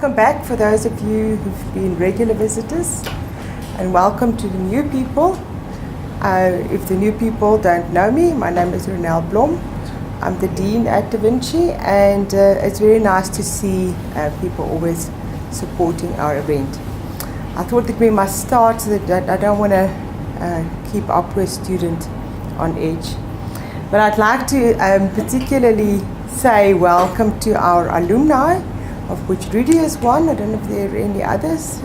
welcome back for those of you who've been regular visitors, and welcome to the new people. If the new people don't know me, my name is Ronelle Blom. I'm the Dean at Da Vinci, and it's very nice to see people always supporting our event. I thought that we must start so that I don't want to keep Upward student on edge. But I'd like to particularly say welcome to our alumni, of which Rudy is one. I don't know if there are any others.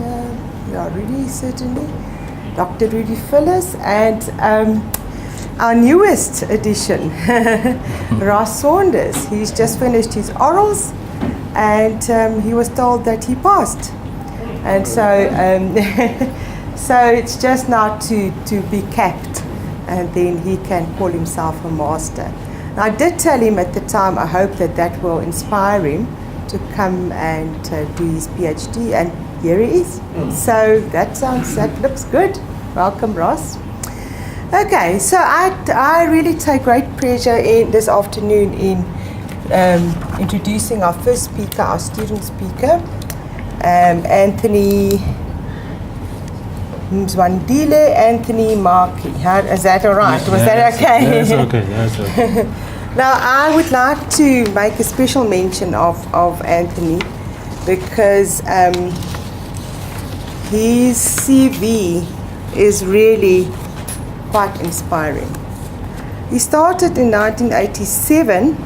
Yeah, Rudy certainly. Dr. Rudy Phyllis, and our newest addition, Ross Saunders. He's just finished his orals, and he was told that he passed. And so, so it's just now to be capped, and then he can call himself a master. And I did tell him at the time, I hope that will inspire him to come and do his PhD, and here he is. So that looks good. Welcome, Ross. Okay, so I really take great pleasure in this afternoon in introducing our first speaker, our student speaker, Anthony Mzwandile Anthony Markey. Is that all right? Was that okay? That's okay. That's okay. Now, I would like to make a special mention of Anthony because his CV is really quite inspiring. He started in 1987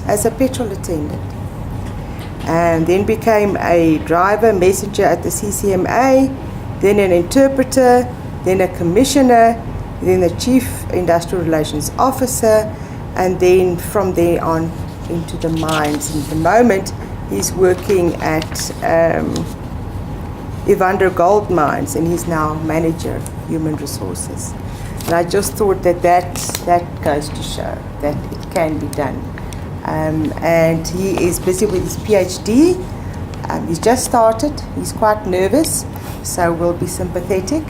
as a petrol attendant, and then became a driver messenger at the CCMA, then an interpreter, then a commissioner, then a chief industrial relations officer, and then from there on into the mines. And at the moment he's working at Evander Gold Mines, and he's now manager human resources. And I just thought that goes to show that it can be done. And he is busy with his PhD. He's just started. He's quite nervous, so we'll be sympathetic.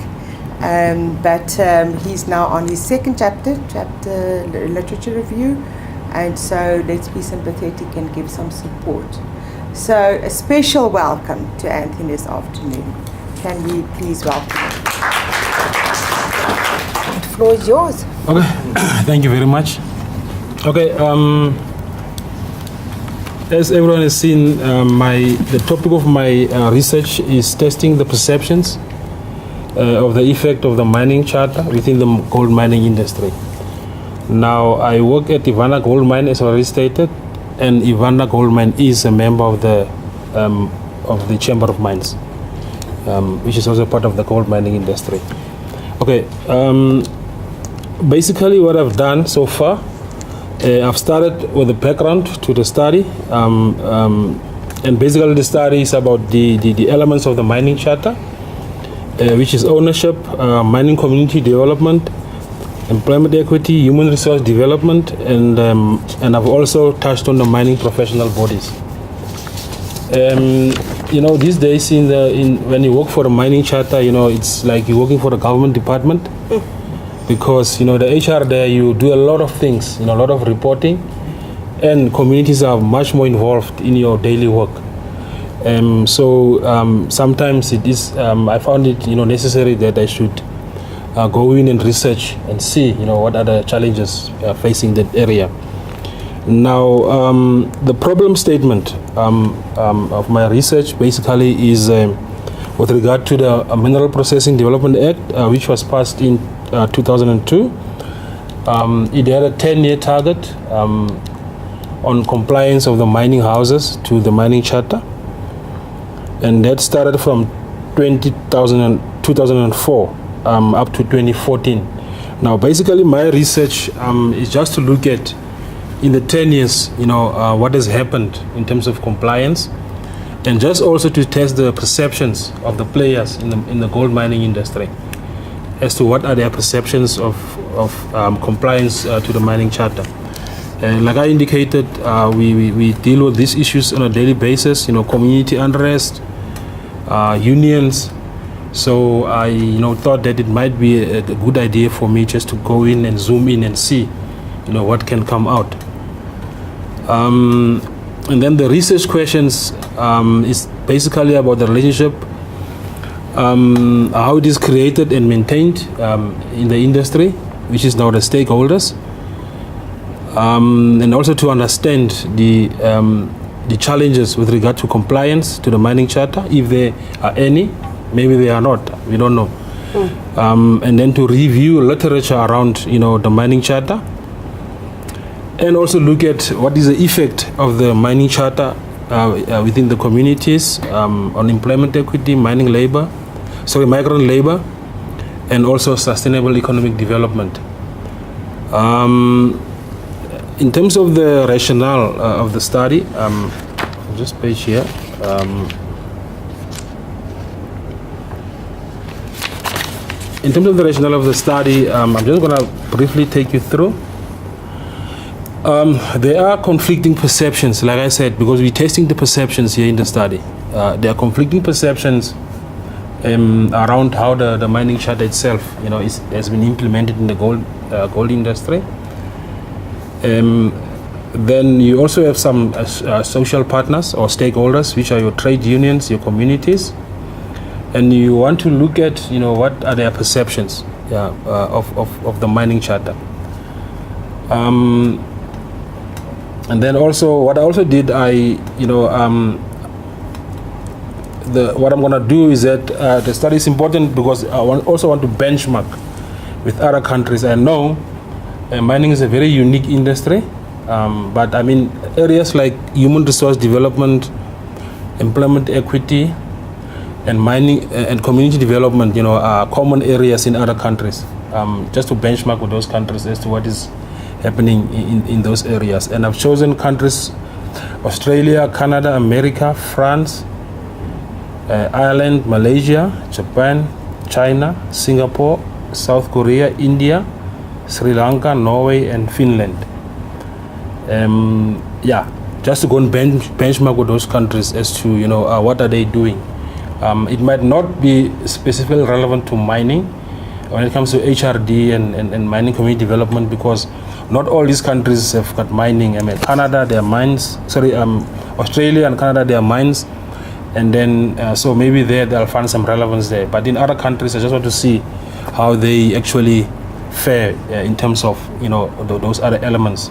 But he's now on his second chapter literature review, and so let's be sympathetic and give some support. So a special welcome to Anthony this afternoon. Can we please welcome him? The floor is yours. Okay, thank you very much. Okay, as everyone has seen, the topic of my research is testing the perceptions of the effect of the mining charter within the gold mining industry. Now, I work at Evander Gold Mine, as already stated, and Evander Gold Mine is a member of the Chamber of Mines, which is also part of the gold mining industry. Okay, basically what I've done so far, I've started with the background to the study, and basically the study is about the elements of the mining charter, which is ownership, mining community development, employment equity, human resource development, and I've also touched on the mining professional bodies. These days when you work for a mining charter, it's like you're working for a government department, because the HR there, you do a lot of things, a lot of reporting, and communities are much more involved in your daily work. So sometimes it is. I found it, necessary that I should go in and research and see, what are the challenges facing that area. Now, the problem statement of my research basically is with regard to the Mineral Processing Development Act, which was passed in 2002. It had a 10-year target on compliance of the mining houses to the mining charter, and that started from 2004 up to 2014. Now, basically, my research is just to look at, in the 10 years, what has happened in terms of compliance, and just also to test the perceptions of the players in the gold mining industry as to what are their perceptions of compliance to the mining charter. Like I indicated, we deal with these issues on a daily basis, community unrest, unions. So I thought that it might be a good idea for me just to go in and zoom in and see what can come out. And then the research questions is basically about the relationship, how it is created and maintained in the industry, which is now the stakeholders, and also to understand the challenges with regard to compliance to the mining charter, if there are any. Maybe they are not, we don't know. And then to review literature around, the mining charter, and also look at what is the effect of the mining charter within the communities on employment equity, migrant labor, and also sustainable economic development. In terms of the rationale of the study, just page here. In terms of the rationale of the study, I'm just going to briefly take you through. There are conflicting perceptions, like I said, because we're testing the perceptions here in the study. There are conflicting perceptions around how the mining charter itself, has been implemented in the gold industry. Then you also have some social partners or stakeholders, which are your trade unions, your communities. And you want to look at, what are their perceptions of the mining charter. And then also, what I also did, what I'm going to do is that the study is important because I also want to benchmark with other countries. I know mining is a very unique industry, but I mean, areas like human resource development, employment equity, and mining and community development, are common areas in other countries, just to benchmark with those countries as to what is happening in those areas. And I've chosen countries: Australia, Canada, America, France, Ireland, Malaysia, Japan, China, Singapore, South Korea, India, Sri Lanka, Norway, and Finland. Just to go and benchmark with those countries as to, what are they doing. It might not be specifically relevant to mining when it comes to HRD and mining community development, because not all these countries have got mining. I mean, Canada, their mines, Australia and Canada, their mines, and then so maybe they'll find some relevance there. But in other countries, I just want to see how they actually fare in terms of, those other elements.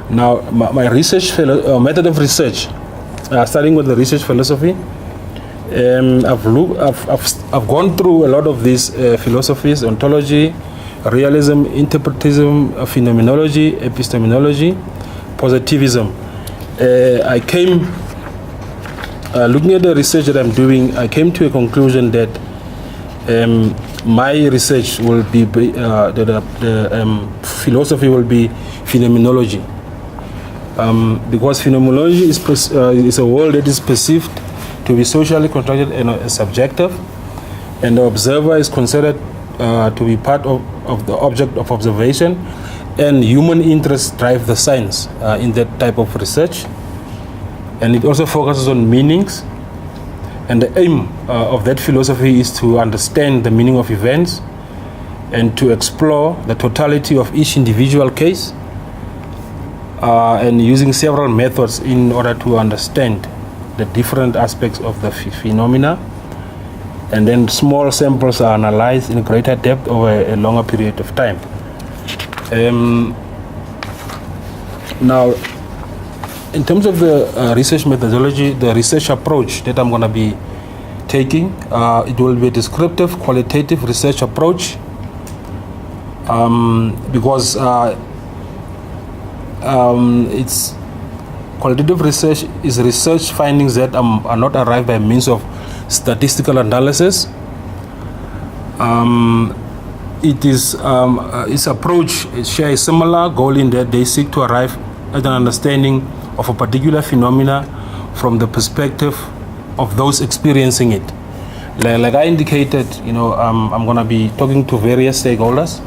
Now, my research method of research, starting with the research philosophy. I've gone through a lot of these philosophies: ontology, realism, interpretism, phenomenology, epistemology, positivism. I came looking at the research that I'm doing. I came to a conclusion that my research will be the philosophy will be phenomenology, because phenomenology is a world that is perceived to be socially constructed and subjective, and the observer is considered to be part of the object of observation, and human interests drive the science in that type of research. And it also focuses on meanings, and the aim of that philosophy is to understand the meaning of events and to explore the totality of each individual case, and using several methods in order to understand the different aspects of the phenomena, and then small samples are analyzed in greater depth over a longer period of time. Now, in terms of the research methodology, the research approach that I'm going to be taking, it will be a descriptive, qualitative research approach, because it's qualitative research is research findings that are not arrived by means of statistical analysis. Its approach share a similar goal in that they seek to arrive at an understanding of a particular phenomena from the perspective of those experiencing it. Like I indicated, I'm going to be talking to various stakeholders,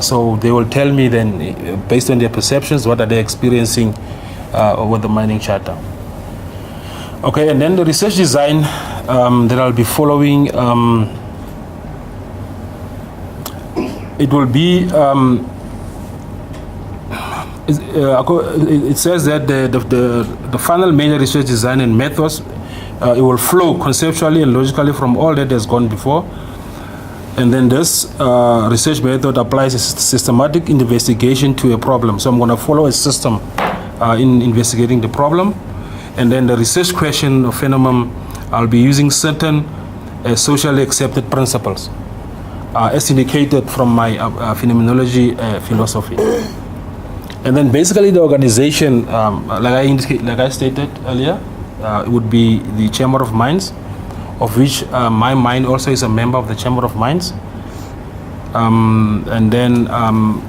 so they will tell me then, based on their perceptions, what are they experiencing with the mining charter. Okay, and then the research design that I'll be following, it will be, it says that the final major research design and methods it will flow conceptually and logically from all that has gone before. And then this research method applies a systematic investigation to a problem. So I'm going to follow a system in investigating the problem. And then the research question or phenomenon, I'll be using certain socially accepted principles as indicated from my phenomenology philosophy. And then basically the organization, like I stated earlier, it would be the Chamber of Mines, of which my mind also is a member of the Chamber of Mines. And then I'm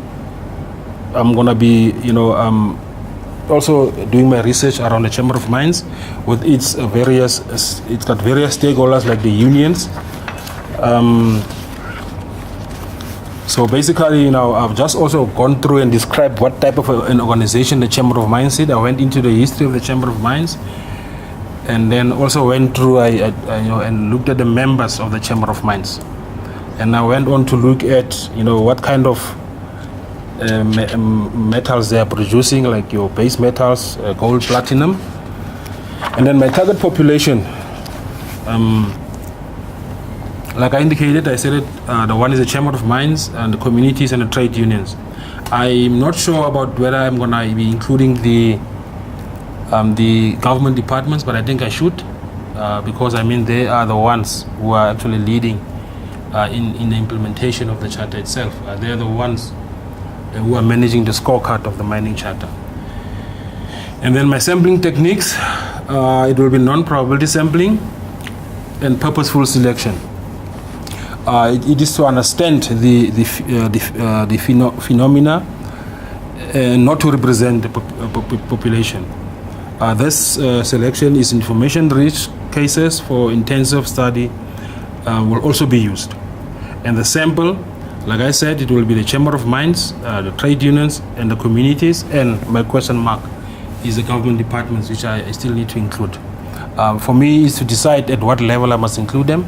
gonna be, also doing my research around the Chamber of Mines with its it's got various stakeholders like the unions. So basically, I've just also gone through and described what type of an organization the Chamber of Mines is. I went into the history of the Chamber of Mines, and then also went through and looked at the members of the Chamber of Mines. And I went on to look at what kind of metals they are producing, like your base metals, gold, platinum. And then my target population, like I indicated, I said it, the one is the Chamber of Mines and the communities and the trade unions. I'm not sure about whether I'm going to be including the government departments, but I think I should, because they are the ones who are actually leading in the implementation of the charter itself. They're the ones who are managing the scorecard of the mining charter. And then my sampling techniques, it will be non-probability sampling and purposeful selection. It is to understand the phenomena and not to represent the population. This selection is information-rich cases for intensive study will also be used. And the sample, like I said, it will be the Chamber of Mines, the trade unions, and the communities, and my question mark is the government departments, which I still need to include. For me, is to decide at what level I must include them.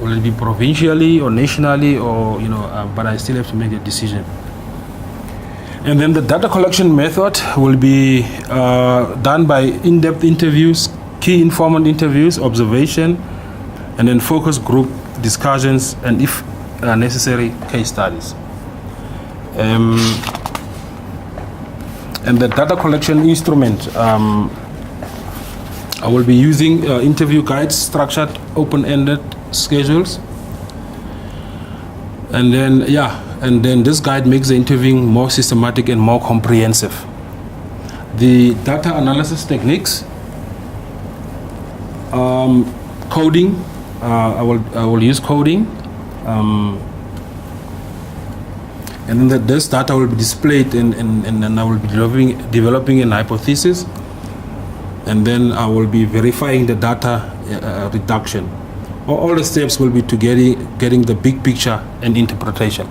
Will it be provincially or nationally, or but I still have to make a decision. And then the data collection method will be done by in-depth interviews, key informant interviews, observation, and then focus group discussions, and if necessary, case studies. And the data collection instrument, I will be using interview guides, structured, open-ended schedules. And then this guide makes the interviewing more systematic and more comprehensive. The data analysis techniques, coding, I will use coding, and then this data will be displayed, and then I will be developing an hypothesis, and then I will be verifying the data reduction. All the steps will be to getting the big picture and interpretation.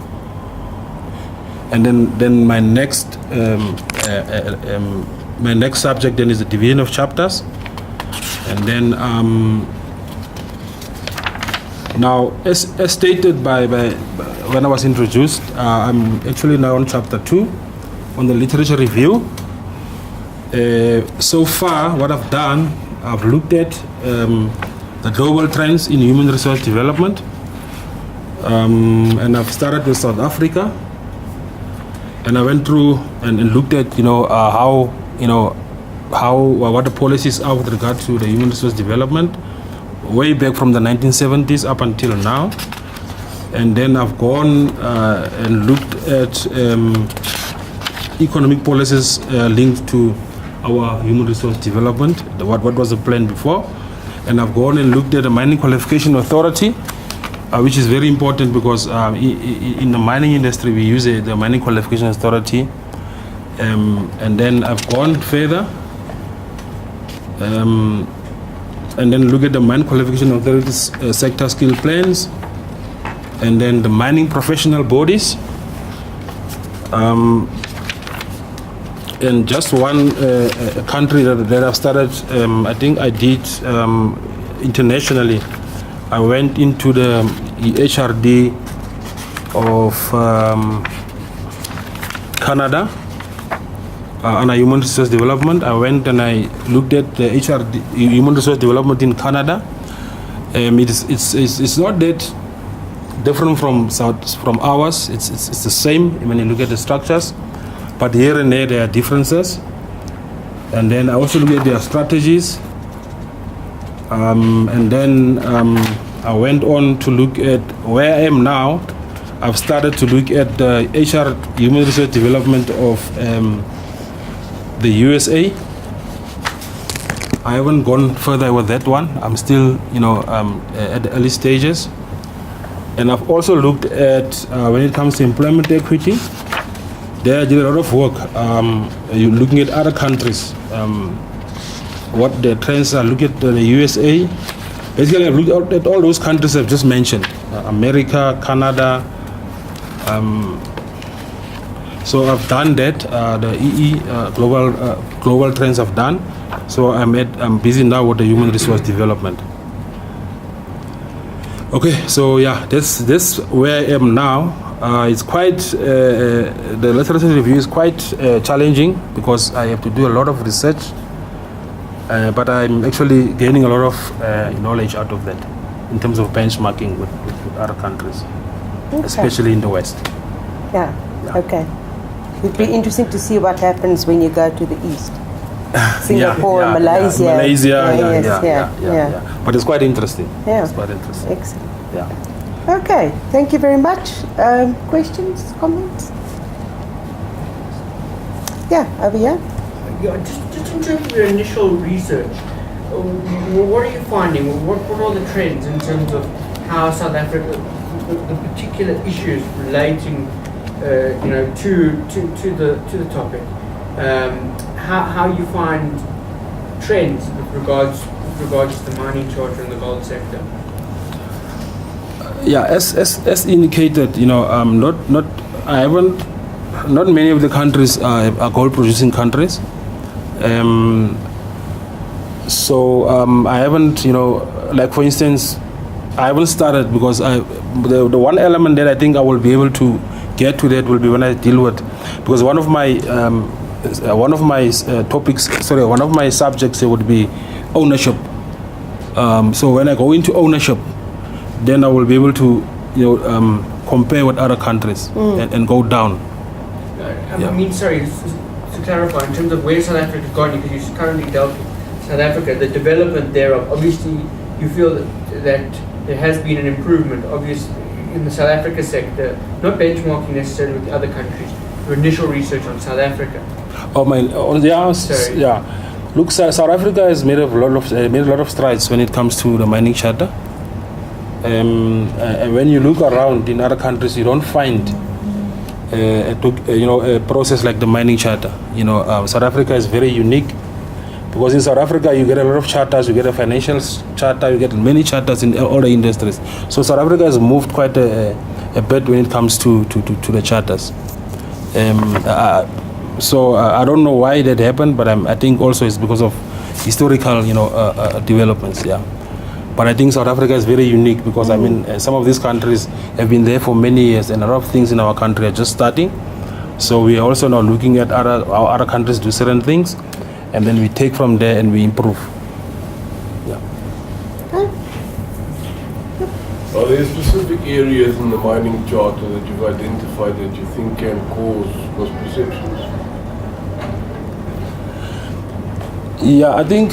And then my next subject then is the division of chapters, and then now as stated by when I was introduced, I'm actually now on chapter 2 on the literature review. So far, what I've done, I've looked at the global trends in human resource development, and I've started with South Africa, and I went through and looked at what the policies are with regard to the human resource development way back from the 1970s up until now. And then I've gone and looked at economic policies linked to our human resource development, what was the plan before. And I've gone and looked at the Mining Qualification Authority, which is very important because in the mining industry we use the Mining Qualification Authority. And then I've gone further and then look at the Mining Qualification Authority's sector skill plans, and then the mining professional bodies. And just one country that I've started, I think I did internationally. I went into the HRD of Canada, under human resource development. I went and I looked at the human resource development in Canada. It's not that different from ours. It's the same when you look at the structures, but here and there are differences. And then I also look at their strategies. And then I went on to look at where I am now. I've started to look at the HR human resource development of the USA. I haven't gone further with that one. I'm still, at the early stages. And I've also looked at when it comes to employment equity. There I did a lot of work. You're looking at other countries, what the trends are. Look at the USA. Basically, I've looked at all those countries I've just mentioned: America, Canada. So I've done that. The EE global trends I've done. So I'm busy now with the human resource development. Okay, so yeah, that's where I am now. It's quite the literature review is quite challenging because I have to do a lot of research, but I'm actually gaining a lot of knowledge out of that in terms of benchmarking with other countries, especially in the West. Yeah. Okay. It'd be interesting to see what happens when you go to the East. Singapore, Malaysia. Yeah. But it's quite interesting. Yeah. It's quite interesting. Excellent. Yeah. Okay. Thank you very much. Questions, comments? Yeah, over here. Yeah, just in terms of your initial research, what are you finding? What are the trends in terms of how South Africa, the particular issues relating, to the topic? How you find trends with regards to the mining charter and the gold sector? Yeah, as indicated, not many of the countries are gold producing countries. So I haven't, like for instance, I haven't started because the one element that I think I will be able to get to that will be when I deal with, because one of my subjects would be ownership. So when I go into ownership, then I will be able to compare with other countries and go down. I mean, sorry, to clarify, in terms of where South Africa is going, because you currently dealt with South Africa, the development thereof, obviously you feel that there has been an improvement, obviously, in the South Africa sector, not benchmarking necessarily with other countries, your initial research on South Africa. Yeah. Look, South Africa has made a lot of strides when it comes to the mining charter. And when you look around in other countries, you don't find a process like the mining charter. South Africa is very unique because in South Africa you get a lot of charters, you get a financial charter, you get many charters in all the industries. So South Africa has moved quite a bit when it comes to the charters. So I don't know why that happened, but I think also it's because of historical developments. Yeah. But I think South Africa is very unique because some of these countries have been there for many years, and a lot of things in our country are just starting. So we are also now looking at how other countries do certain things, and then we take from there and we improve. Yeah. Are there specific areas in the mining charter that you've identified that you think can cause misperceptions? Yeah, I think,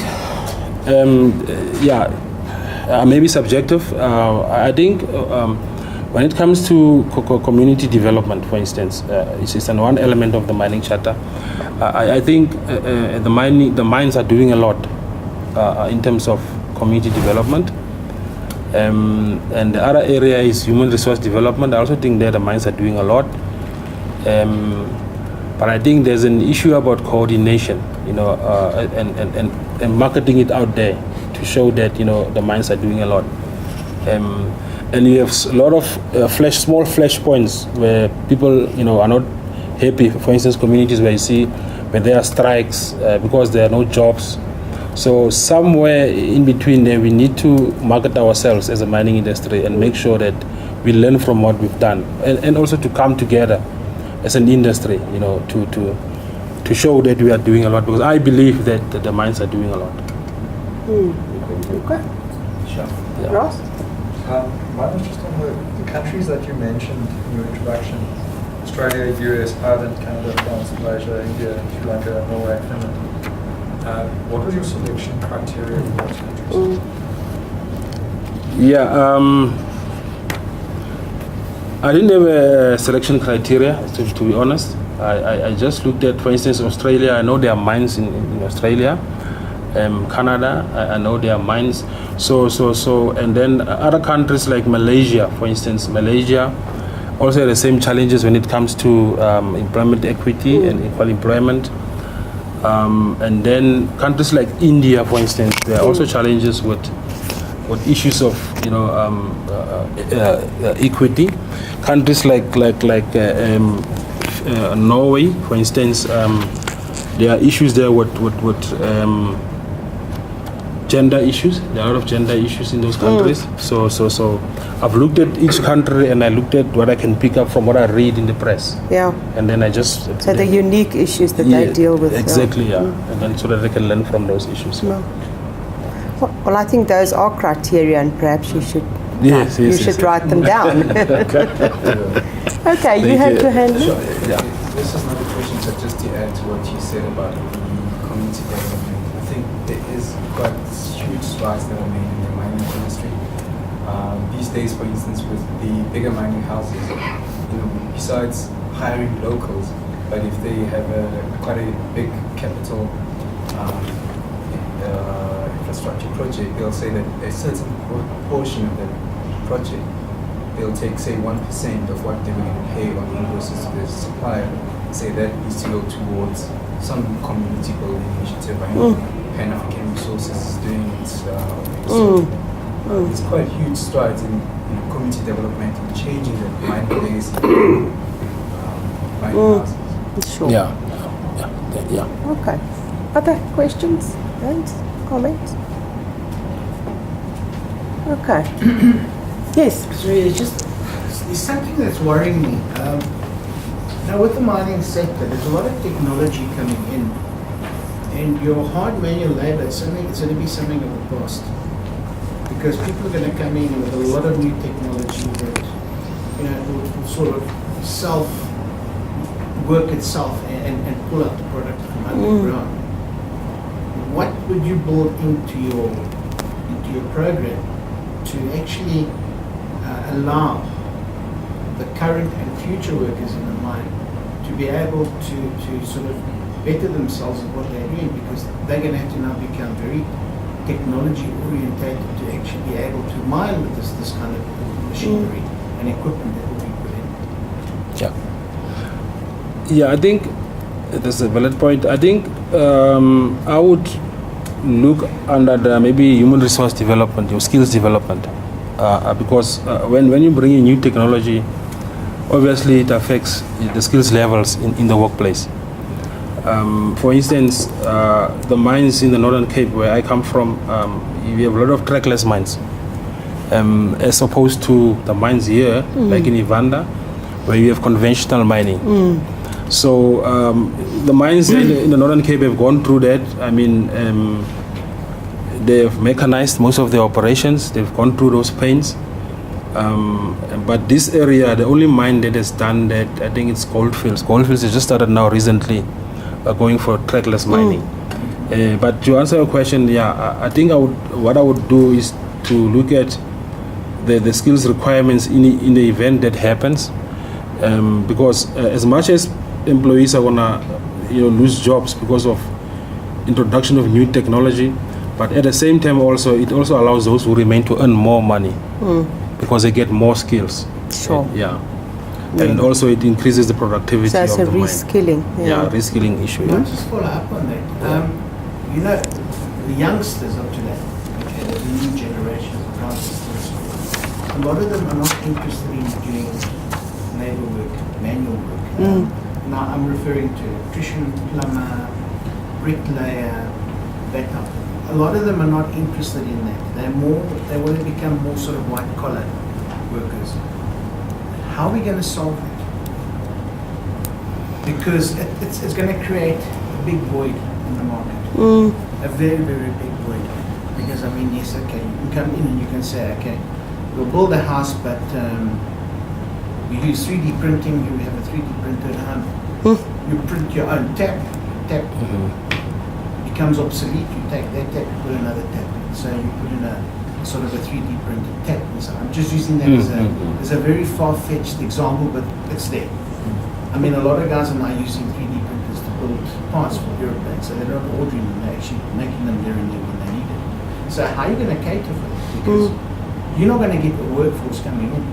maybe subjective. I think when it comes to community development, for instance, it's one element of the mining charter. I think the mines are doing a lot in terms of community development. And the other area is human resource development. I also think that the mines are doing a lot. But I think there's an issue about coordination, and marketing it out there to show that the mines are doing a lot. And you have a lot of small flash points where people are not happy. For instance, communities where you see where there are strikes because there are no jobs. So somewhere in between there, we need to market ourselves as a mining industry and make sure that we learn from what we've done, and also to come together as an industry, to show that we are doing a lot, because I believe that the mines are doing a lot. Okay. Sure. Yeah. Ross? Mine was just on the countries that you mentioned in your introduction: Australia, US, Ireland, Canada, France, Malaysia, India, Sri Lanka, Norway, Finland. What was your selection criteria in those countries? Yeah, I didn't have a selection criteria, to be honest. I just looked at, for instance, Australia. I know there are mines in Australia. Canada, I know there are mines. So, and then other countries like Malaysia, for instance, Malaysia also have the same challenges when it comes to employment equity and equal employment. And then countries like India, for instance, there are also challenges with issues of equity. Countries like Norway, for instance, there are issues there with gender issues. There are a lot of gender issues in those countries. So I've looked at each country and I looked at what I can pick up from what I read in the press. Yeah. And then I just So the unique issues that they deal with. Exactly, yeah. And then so that they can learn from those issues. Yeah. Well, I think those are criteria, and perhaps you should write them down. Okay, you had your hand. Sure. Yeah. This is not a question, but just to add to what you said about the community development, I think there is quite huge strides that are made in the mining industry. These days, for instance, with the bigger mining houses, besides hiring locals, but if they have quite a big capital infrastructure project, they'll say that a certain portion of the project, they'll take, say, 1% of what they were going to pay on invoices to the supplier, say that needs to go towards some community building initiative. I know Pan-African Resources is doing it. It's quite huge strides in community development and changing the mining days, mining houses. Sure. Yeah. Okay. Other questions? Thanks. Comments? Okay. Yes. So there's something that's worrying me. Now with the mining sector, there's a lot of technology coming in, and your hard manual labor it's going to be something of the past, because people are going to come in with a lot of new technology that will sort of work itself and pull out the product from underground. What would you build into your program to actually allow the current and future workers in the mine to be able to sort of better themselves at what they're doing, because they're going to have to now become very technology orientated to actually be able to mine with this kind of machinery and equipment that will be put in. Yeah, I think that's a valid point. I think I would look under the maybe human resource development, your skills development, because when you bring in new technology, obviously it affects the skills levels in the workplace. For instance, the mines in the Northern Cape where I come from, we have a lot of trackless mines, as opposed to the mines here, like in Evander, where you have conventional mining. So the mines in the Northern Cape have gone through that. I mean, they've mechanized most of their operations. They've gone through those pains. But this area, the only mine that has done that, I think it's Goldfields. Goldfields has just started now recently going for trackless mining. But to answer your question, I think what I would do is to look at the skills requirements in the event that happens, because as much as employees are gonna lose jobs because of introduction of new technology, but at the same time it also allows those who remain to earn more money because they get more skills. Sure. And also it increases the productivity So it's of a the mine. reskilling. Reskilling issue. I'll just follow up on that. The youngsters up to that, the new generation of apprentices, a lot of them are not interested in doing labor work, manual work. Now I'm referring to electrician, plumber, bricklayer, that type. A lot of them are not interested in that. They want to become more sort of white collar workers. How are we going to solve that? because it's going to create a big void in the market, a very, very big void. Because I mean, yes, okay, you can come in and you can say, okay, we'll build a house, but we use 3D printing. You have a 3D printer at home. You print your own tap. Tap becomes obsolete. You take that tap, you put another tap. So you put in a sort of a 3D printed tap. And so I'm just using that as a very far-fetched example, but it's there. I mean, a lot of guys are now using 3D printers to build parts for airplanes, so they're not ordering them, they're actually making them there and then when they need it. So how are you going to cater for that? Because you're not going to get the workforce coming in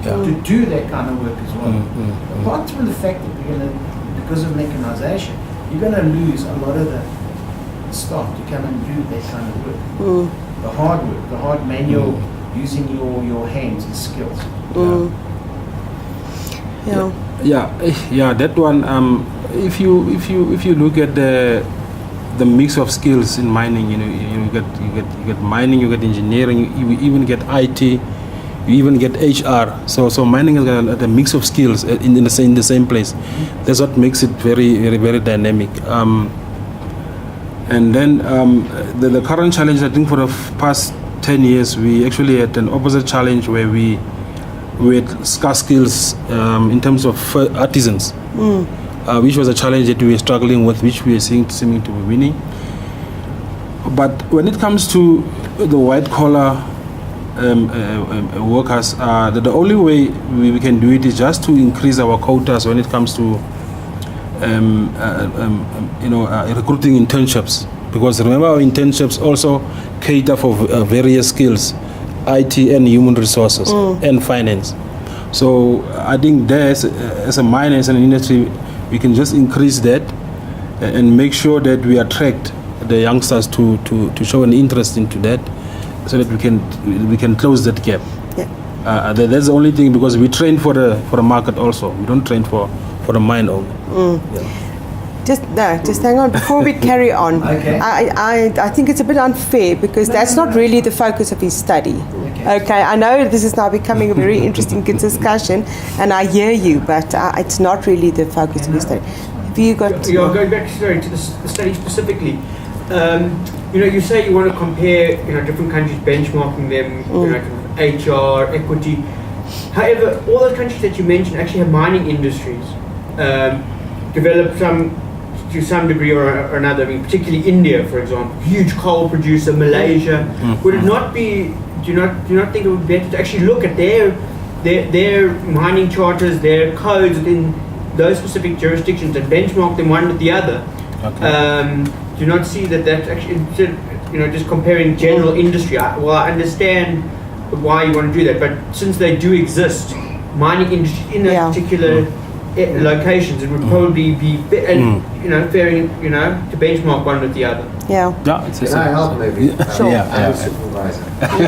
to do that kind of work as well. Apart from the fact that you're going to, because of mechanization, you're going to lose a lot of the staff to come and do that kind of work. The hard work, the hard manual, using your hands and skills. Yeah, that one. If you look at the mix of skills in mining, you get mining, you get engineering, you even get IT, you even get HR. So mining is got a mix of skills in the same place. That's what makes it very, very, very dynamic. And then the current challenge, I think, for the past 10 years, we actually had an opposite challenge where we had scarce skills in terms of artisans, which was a challenge that we were struggling with, which we are seeming to be winning. But when it comes to the white collar workers, the only way we can do it is just to increase our quotas when it comes to recruiting internships, because remember our internships also cater for various skills, IT and human resources and finance. So I think there's as a miner, as an industry, we can just increase that and make sure that we attract the youngsters to show an interest into that, so that we can close that gap. That's the only thing, because we train for the market also. We don't train for the mine only. Just hang on before we carry on. Okay. I think it's a bit unfair, because that's not really the focus of his study. Okay, I know this is now becoming a very interesting discussion, and I hear you, but it's not really the focus of his study. Have you got? Going back to the study specifically. You say you want to compare, different countries, benchmarking them, HR, equity. However, all those countries that you mentioned actually have mining industries, developed to some degree or another. I mean, particularly India, for example, huge coal producer. Malaysia. Would it not be? Do you not think it would be better to actually look at their mining charters, their codes within those specific jurisdictions, and benchmark them one with the other? Do you not see that actually, just comparing general industry? I understand why you want to do that, but since they do exist, mining industry in those particular locations, it would probably be fair, to benchmark one with the other. Can I help maybe? Sure. I'm a supervisor. I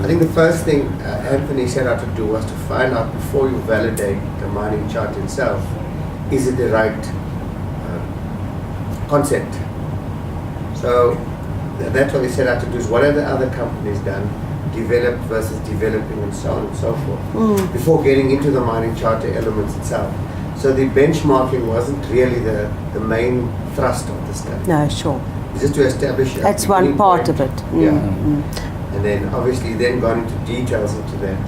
think the first thing Anthony set out to do was to find out, before you validate the mining chart itself, is it the right concept? So that's what they set out to do, is what have the other companies done, developed versus developing, and so on and so forth, before getting into the mining charter elements itself. So the benchmarking wasn't really the main thrust of the study. No, sure. It's just to establish That's one part of it. And then obviously then gone into details into that.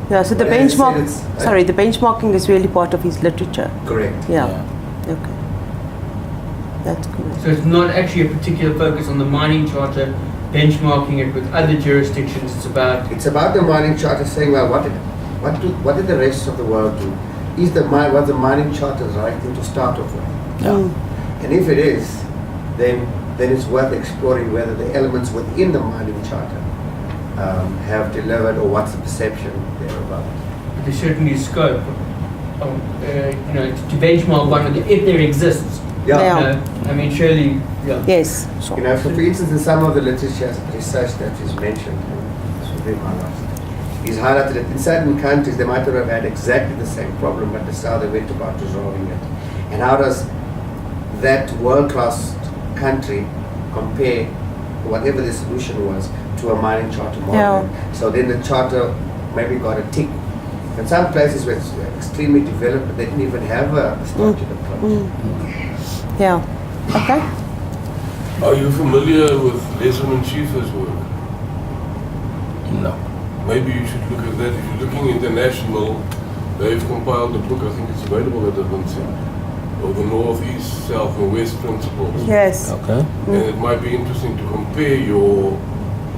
Yeah, so the But as I benchmark, said, the benchmarking is really part of his literature. Correct. Okay. That's correct. So it's not actually a particular focus on the mining charter, benchmarking it with other jurisdictions. It's about the mining charter, saying, well, what did the rest of the world do? Was the mining charter the right thing to start off with? And if it is, then it's worth exploring whether the elements within the mining charter have delivered, or what's the perception thereabout. But there's certainly scope to benchmark one with if there exists. I mean, surely. Yes. Sure. So for instance, in some of the literature research that is mentioned, and this will be my last, he's highlighted that in certain countries they might not have had exactly the same problem, but that's how they went about resolving it. And how does that world-class country compare whatever the solution was to a mining charter model? So then the charter maybe got a tick And some places where it's extremely developed, but they didn't even have a structured approach. Yeah. Okay. Are you familiar with Lesem and Schiefer's work? No. Maybe you should look at that. If you're looking international, they've compiled a book, I think it's available at the Vincent, of the North, East, South and West principles. Yes. Okay. And it might be interesting to compare your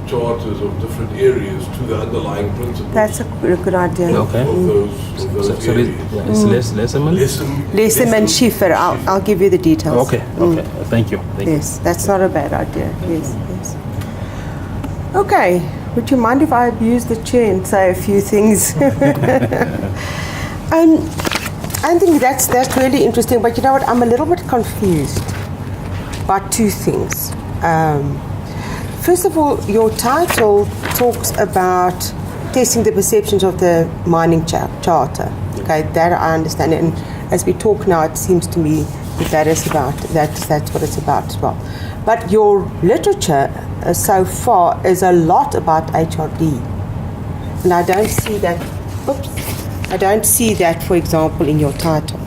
charters of different areas to the underlying principles. That's a good idea. Okay. Of those So areas. it's Lesseman? Lesem and Schiefer, I'll give you the details. Okay, okay. Thank you. Thank you. Yes, that's not a bad idea. Yes, yes. Okay, would you mind if I abuse the chair and say a few things? I think that's really interesting, but you know what? I'm a little bit confused about two things. First of all, your title talks about testing the perceptions of the mining charter. Okay, that I understand, and as we talk now, it seems to me that is about that's what it's about as well. But your literature so far is a lot about HRD, and I don't see that. I don't see that, for example, in your title.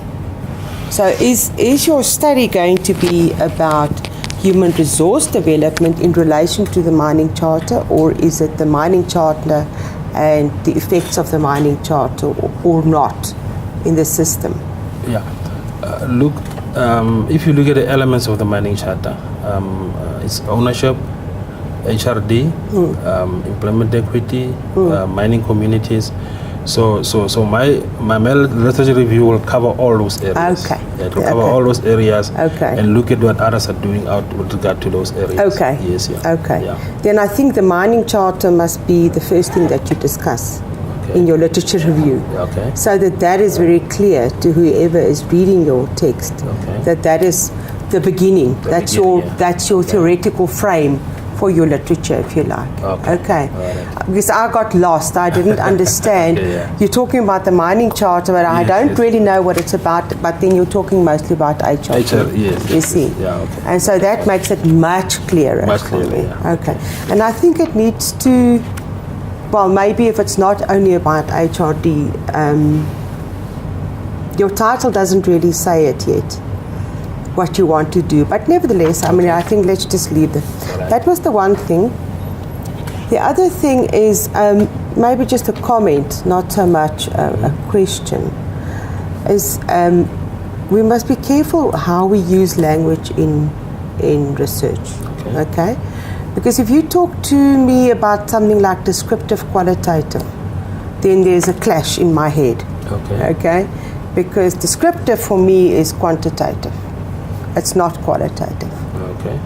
So, is your study going to be about human resource development in relation to the mining charter, or is it the mining charter and the effects of the mining charter, or not in the system? Yeah. Look, if you look at the elements of the mining charter, it's ownership, HRD, employment equity, mining communities. So my literature review will cover all those areas. Okay. Yeah, it will cover all those areas. Okay. And look at what others are doing out with regard to those areas. Okay. Yes. Yeah. Okay. Yeah. Then I think the mining charter must be the first thing that you discuss in your literature review. Okay. So that is very clear to whoever is reading your text. Okay. That is the beginning. That's your theoretical frame for your literature, if you like. Okay. Right. Because I got lost. I didn't understand. You're talking about the mining charter, but I don't really know what it's about. But then you're talking mostly about HR. Yes. You see. Yeah. Okay. And so that makes it much clearer. Much for me. clearer. Yeah. Okay. And I think it needs to. Well, maybe if it's not only about HRD, your title doesn't really say it yet, what you want to do. But nevertheless, I mean, I think let's just leave it. Right. That was the one thing. The other thing is maybe just a comment, not so much a question, is we must be careful how we use language in research, okay? Because if you talk to me about something like descriptive qualitative, then there's a clash in my head, okay? Because descriptive for me is quantitative. It's not qualitative. Okay.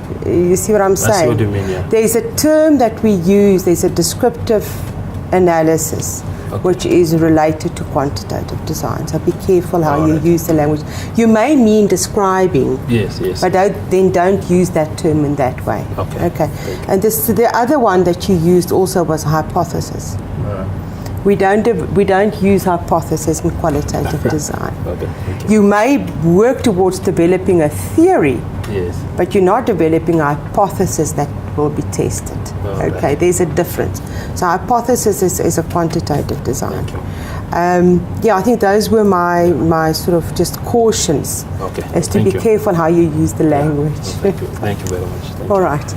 You see what I'm saying? I see what you mean, yeah. There's a term that we use, there's a descriptive analysis, which is related to quantitative design. So be careful how you use the language. You may mean describing, but don't use that term in that way. Okay. And the other one that you used also was hypothesis. We don't use hypothesis in qualitative design. You may work towards developing a theory, but you're not developing a hypothesis that will be tested. There's a difference. So hypothesis is a quantitative design. I think those were my sort of just cautions as to be careful how you use the language. Thank you very much. All right.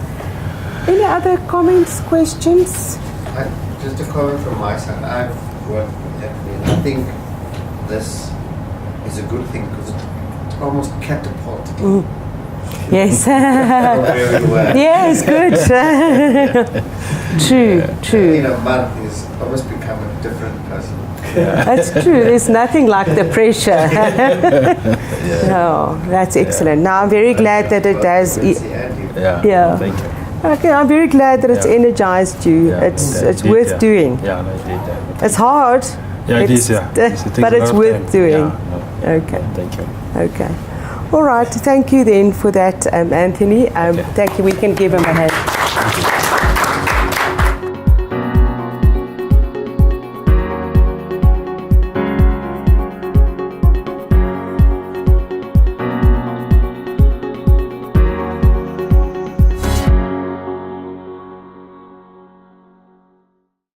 Any other comments, questions? Just a comment from my side. I've worked with Anthony, and I think this is a good thing because it almost catapulted. Yes. Very well. Yes, good. True. In a month, he's almost become a different person. That's true. There's nothing like the pressure. No, that's excellent. Now I'm very glad that it does. Yeah. Thank you. Okay, I'm very glad that it's energized you. It's worth doing. Yeah, I did that. It's hard. Yeah, it is. But it's worth doing. Okay. Thank you. Okay. All right. Thank you then for that, Anthony. Thank you. We can give him a hand.